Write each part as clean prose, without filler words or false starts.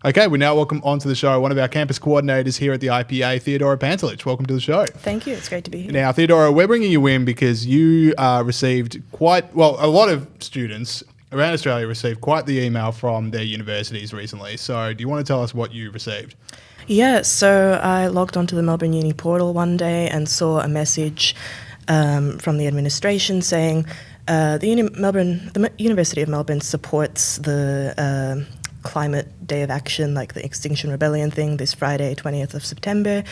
Okay, we now welcome onto the show one of our campus coordinators here at the IPA, Theodora Pantelich. Welcome to the show. Thank you. It's great to be here. Now, Theodora, we're bringing you in because you received a lot of students around Australia received quite the email from their universities recently. So do you want to tell us what you received? Yeah, so I logged onto the Melbourne Uni portal one day and saw a message from the administration saying the University of Melbourne supports the Climate Day of Action, like the Extinction Rebellion thing, this Friday, 20th of September.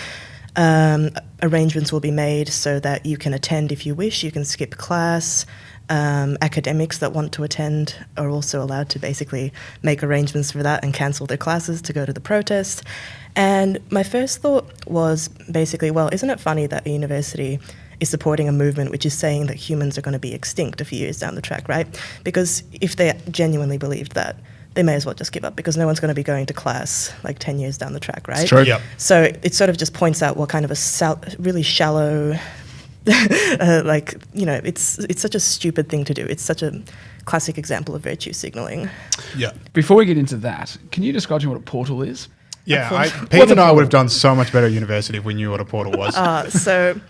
Arrangements will be made so that you can attend if you wish. You can skip class. Academics that want to attend are also allowed to basically make arrangements for that and cancel their classes to go to the protest. And my first thought was basically, well, isn't it funny that a university is supporting a movement which is saying that humans are going to be extinct a few years down the track, right? Because if they genuinely believed that, they may as well just give up because no one's going to be going to class like 10 years down the track, right? It's true. Yep. So it sort of just points out what kind of a really shallow, it's such a stupid thing to do. It's such a classic example of virtue signaling. Yeah. Before we get into that, can you describe to me what a portal is? Yeah, Pete and I would have done so much better at university if we knew what a portal was. So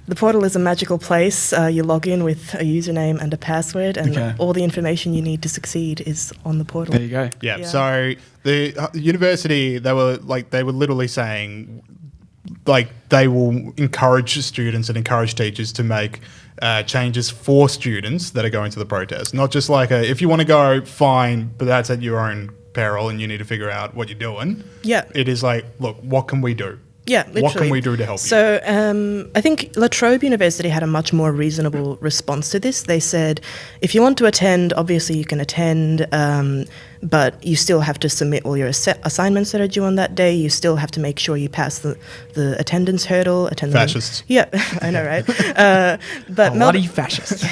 the portal is a magical place. You log in with a username and a password, and all the information you need to succeed is on the portal. There you go. Yeah. So the university, they were literally saying, like, they will encourage students and encourage teachers to make changes for students that are going to the protest. Not just like if you want to go, fine, but that's at your own peril and you need to figure out what you're doing. Yeah. It is like, look, what can we do? Yeah, literally. What can we do to help you? So I think La Trobe University had a much more reasonable response to this. They said, if you want to attend, obviously you can attend, but you still have to submit all your assignments that are due on that day. You still have to make sure you pass the attendance hurdle. Fascists. Yeah, I know, right? But bloody fascists.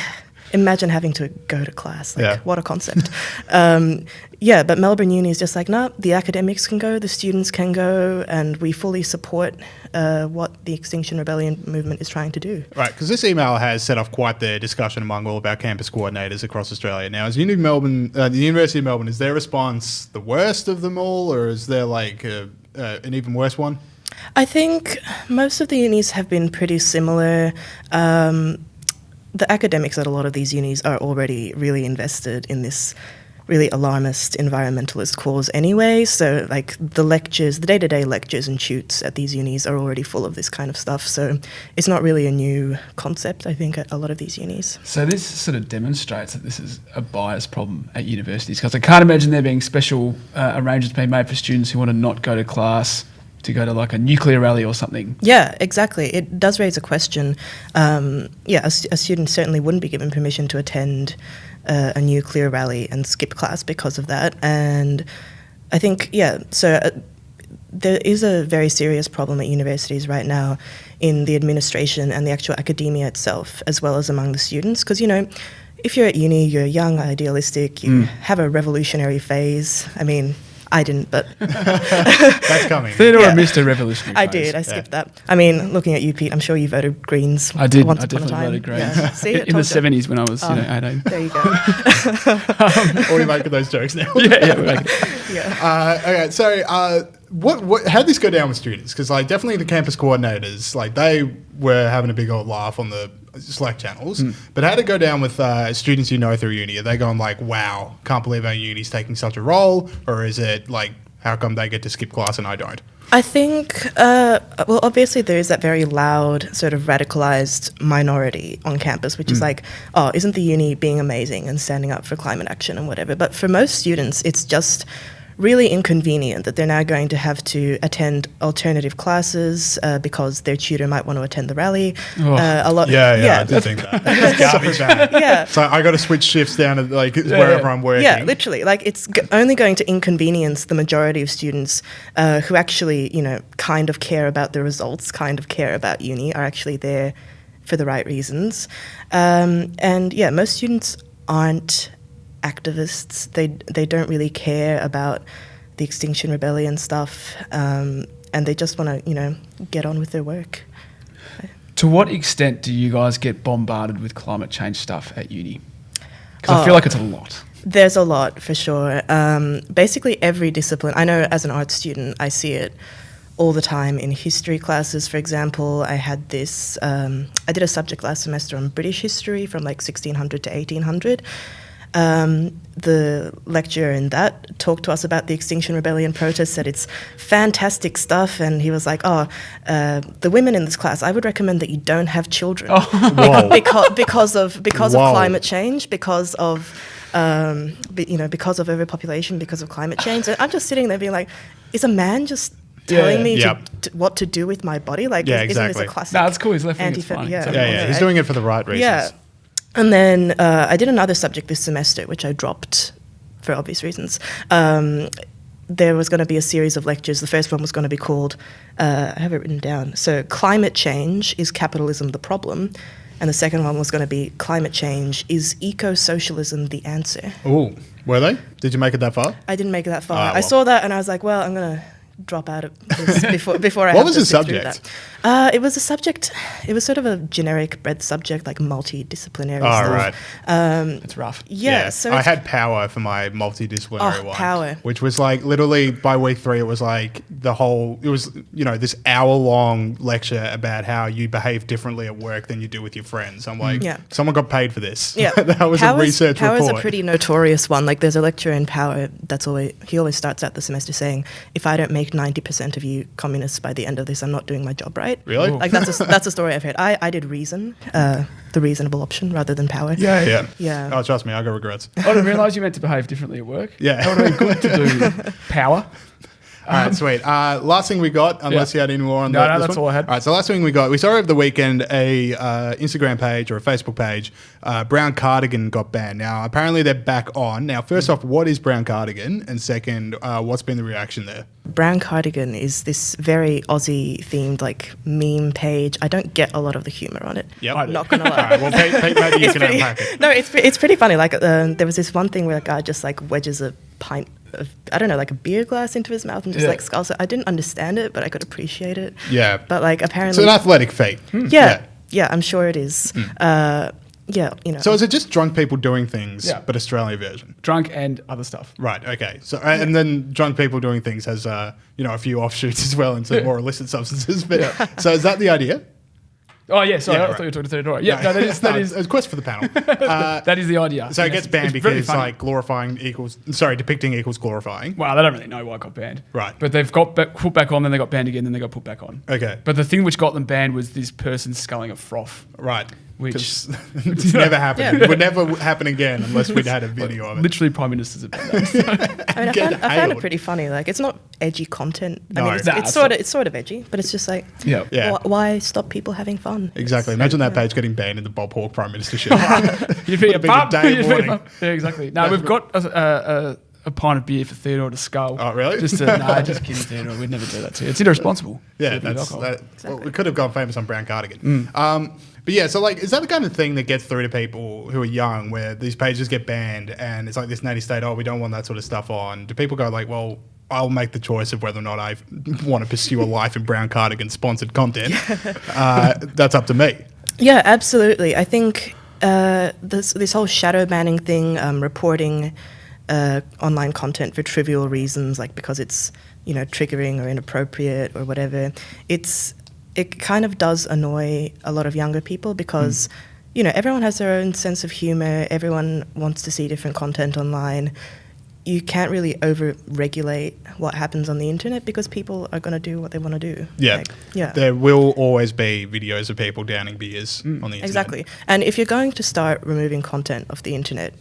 Imagine having to go to class. What a concept. But Melbourne Uni is just like, nah, the academics can go, the students can go, and we fully support what the Extinction Rebellion movement is trying to do. Right, because this email has set off quite the discussion among all of our campus coordinators across Australia. Now, as the University of Melbourne, is their response the worst of them all, or is there like an even worse one? I think most of the unis have been pretty similar. The academics at a lot of these unis are already really invested in this really alarmist environmentalist cause anyway. So like the day-to-day lectures and shoots at these unis are already full of this kind of stuff. So it's not really a new concept, I think, at a lot of these unis. So this sort of demonstrates that this is a bias problem at universities, because I can't imagine there being special arrangements being made for students who want to not go to class to go to like a nuclear rally or something. Yeah, exactly. It does raise a question. A student certainly wouldn't be given permission to attend a nuclear rally and skip class because of that. And I think, there is a very serious problem at universities right now in the administration and the actual academia itself, as well as among the students. Because, if you're at uni, you're young, idealistic, you have a revolutionary phase. I mean, I didn't, but that's coming. Theodora missed a revolutionary phase. I did. I skipped that. I mean, looking at you, Pete, I'm sure you voted Greens. I did. Once I upon a definitely time. voted Greens. Yeah. See, in the 70s when I was 18. There you go. Already making those jokes now. We're making. Okay, so how'd this go down with students? Because definitely the campus coordinators, they were having a big old laugh on the Slack channels. But how'd it go down with students through uni? Are they going like, wow, can't believe our uni's taking such a role? Or is it like, how come they get to skip class and I don't? I think, obviously there is that very loud sort of radicalised minority on campus, which is like, oh, isn't the uni being amazing and standing up for climate action and whatever? But for most students, it's just really inconvenient that they're now going to have to attend alternative classes because their tutor might want to attend the rally. I did think that. It's garbage bad. Yeah. So I got to switch shifts down to wherever I'm working. Yeah, literally. It's only going to inconvenience the majority of students who actually, kind of care about the results, kind of care about uni, are actually there for the right reasons. Most students aren't activists. They don't really care about the Extinction Rebellion stuff, and they just want to get on with their work. To what extent do you guys get bombarded with climate change stuff at uni? Because I feel like it's a lot. There's a lot, for sure. Basically, every discipline. I know as an art student, I see it all the time in history classes. For example, I had this, I did a subject last semester on British history from like 1600 to 1800. The lecturer in that talked to us about the Extinction Rebellion protest, said it's fantastic stuff, and he was like, the women in this class, I would recommend that you don't have children because of climate change, because of because of overpopulation, because of climate change. And I'm just sitting there being like, is a man just telling me what to do with my body? Like, isn't this a classic? No, it's cool. He's left wing. It's fine. Yeah. He's doing it for the right reasons. Yeah. And then I did another subject this semester, which I dropped for obvious reasons. There was going to be a series of lectures. The first one was going to be called, I have it written down, so Climate Change, Is Capitalism the Problem? And the second one was going to be Climate Change, Is Eco-Socialism the Answer? Oh, were they? Did you make it that far? I didn't make it that far. I saw that and I was like, well, I'm going to drop out of this before I What was the subject? It was a subject, it was sort of a generic breadth subject, like multidisciplinary stuff. Right. It's rough. Yeah. So I had power for my multidisciplinary one. Power. Which was like literally by week 3, it was like this hour-long lecture about how you behave differently at work than you do with your friends. I'm like, someone got paid for this. Yeah. That was a research report. Power's a pretty notorious one. Like, there's a lecturer in Power he always starts out the semester saying, if I don't make 90% of you communists by the end of this, I'm not doing my job right. Really? Like, that's a story I've heard. I did Reason, the reasonable option rather than Power. Yeah. Yeah. Oh, trust me, I got regrets. I didn't realise you meant to behave differently at work. Yeah. That would have been good to do Power. All right, sweet. Last thing we got, unless you had any more on that. No, that's all I had. All right, so last thing we got, we saw over the weekend a Instagram page or a Facebook page, Brown Cardigan got banned. Now, apparently they're back on. Now, first off, what is Brown Cardigan? And second, what's been the reaction there? Brown Cardigan is this very Aussie-themed, like, meme page. I don't get a lot of the humour on it. Yep. I'm not going to lie. All right, well, Pete, maybe you can unpack it. No, it's pretty funny. Like, there was this one thing where a guy just, like, wedges a pint of, I don't know, like a beer glass into his mouth and just like skulls it. I didn't understand it, but I could appreciate it. Yeah. But like apparently... It's an athletic feat. Yeah, I'm sure it is. So is it just drunk people doing things, but Australian version? Drunk and other stuff. Right, okay. So and then drunk people doing things has, a few offshoots as well into more illicit substances. But So is that the idea? Oh, yeah, sorry, I thought you were talking to Theodora. Yeah, no, that is a quest for the panel. That is the idea. So it gets banned because like depicting equals glorifying. Well, they don't really know why it got banned. Right. But they've got put back on, then they got banned again, then they got put back on. Okay. But the thing which got them banned was this person sculling a froth. Right. Which it's never happened. It would never happen again unless we'd had a video of it. Literally prime ministers have done that. I mean, I found it pretty funny. Like, it's not edgy content. No. I mean, it's sort of edgy, but it's just like, why stop people having fun? Exactly. Imagine that page getting banned in the Bob Hawke prime ministership. You'd be a bum. Yeah, exactly. No, we've got a pint of beer for Theodore to scull. Oh, really? Just kidding, Theodore. We'd never do that to you. It's irresponsible. Yeah, well, we could have gone famous on Brown Cardigan. But yeah, so like, is that the kind of thing that gets through to people who are young, where these pages get banned and it's like this natty state, we don't want that sort of stuff on? Do people go like, well, I'll make the choice of whether or not I want to pursue a life in Brown Cardigan sponsored content? That's up to me. Yeah, absolutely. I think this whole shadow banning thing, reporting online content for trivial reasons, like because it's triggering or inappropriate or whatever, it kind of does annoy a lot of younger people because everyone has their own sense of humor. Everyone wants to see different content online. You can't really over-regulate what happens on the internet because people are going to do what they want to do. Yeah. There will always be videos of people downing beers on the internet. Exactly. And if you're going to start removing content off the internet,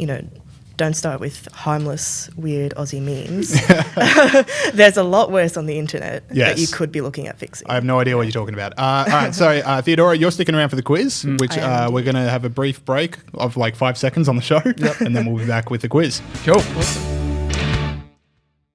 don't start with harmless, weird Aussie memes. There's a lot worse on the internet that you could be looking at fixing. I have no idea what you're talking about. All right, so Theodora, you're sticking around for the quiz, which we're going to have a brief break of like 5 seconds on the show, and then we'll be back with the quiz. Cool. Awesome.